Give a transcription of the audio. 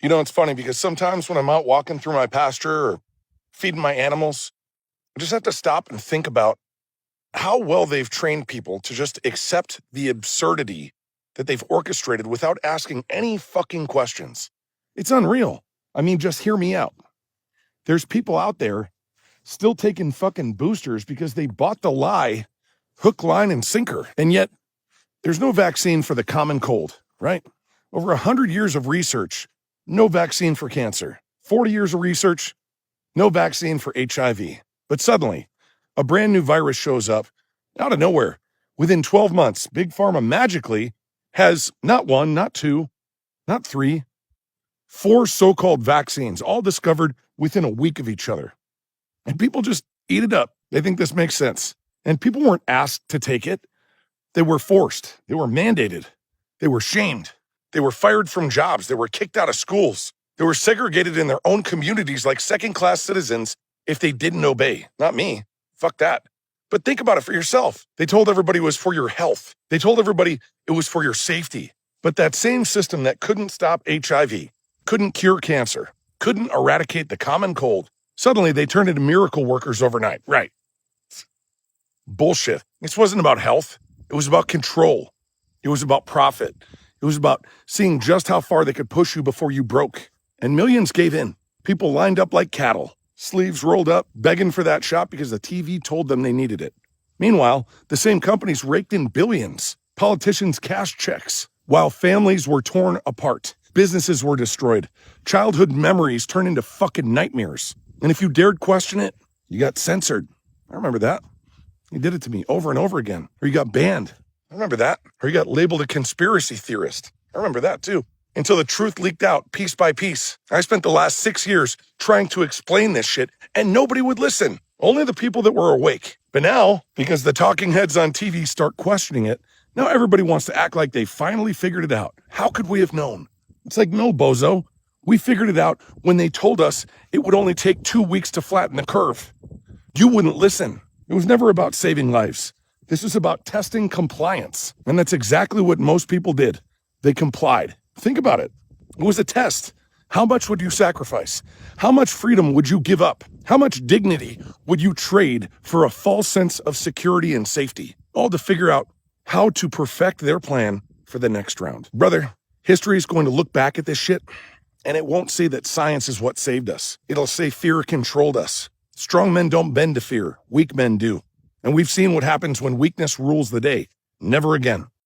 You know, it's funny because sometimes when I'm out walking through my pasture or feeding my animals, I just have to stop and think about how well they've trained people to just accept the absurdity that they've orchestrated without asking any fucking questions. It's unreal. I mean, just hear me out. There's people out there still taking fucking boosters because they bought the lie hook, line, and sinker. And yet, there's no vaccine for the common cold, right? Over 100 years of research, no vaccine for cancer. 40 years of research, no vaccine for HIV. But suddenly, a brand new virus shows up out of nowhere. Within 12 months, Big Pharma magically has not one, not two, not three, four so-called vaccines, all discovered within a week of each other. And people just eat it up. They think this makes sense. And people weren't asked to take it. They were forced. They were mandated. They were shamed. They were fired from jobs. They were kicked out of schools. They were segregated in their own communities like second-class citizens if they didn't obey. Not me. Fuck that. But think about it for yourself. They told everybody it was for your health. They told everybody it was for your safety. But that same system that couldn't stop HIV, couldn't cure cancer, couldn't eradicate the common cold, suddenly they turned into miracle workers overnight. Right. Bullshit. This wasn't about health. It was about control. It was about profit. It was about seeing just how far they could push you before you broke. And millions gave in. People lined up like cattle, sleeves rolled up, begging for that shot because the TV told them they needed it. Meanwhile, the same companies raked in billions. Politicians cashed checks, while families were torn apart. Businesses were destroyed. Childhood memories turned into fucking nightmares. And if you dared question it, you got censored. I remember that. You did it to me over and over again. Or you got banned. I remember that. Or you got labeled a conspiracy theorist. I remember that too. Until the truth leaked out piece by piece. I spent the last 6 years trying to explain this shit, and nobody would listen. Only the people that were awake. But now, because the talking heads on TV start questioning it, now everybody wants to act like they finally figured it out. How could we have known? It's like, no, bozo. We figured it out when they told us it would only take 2 weeks to flatten the curve. You wouldn't listen. It was never about saving lives. This is about testing compliance. And that's exactly what most people did. They complied. Think about it. It was a test. How much would you sacrifice? How much freedom would you give up? How much dignity would you trade for a false sense of security and safety? All to figure out how to perfect their plan for the next round. Brother, history is going to look back at this shit, and it won't say that science is what saved us. It'll say fear controlled us. Strong men don't bend to fear. Weak men do. And we've seen what happens when weakness rules the day. Never again.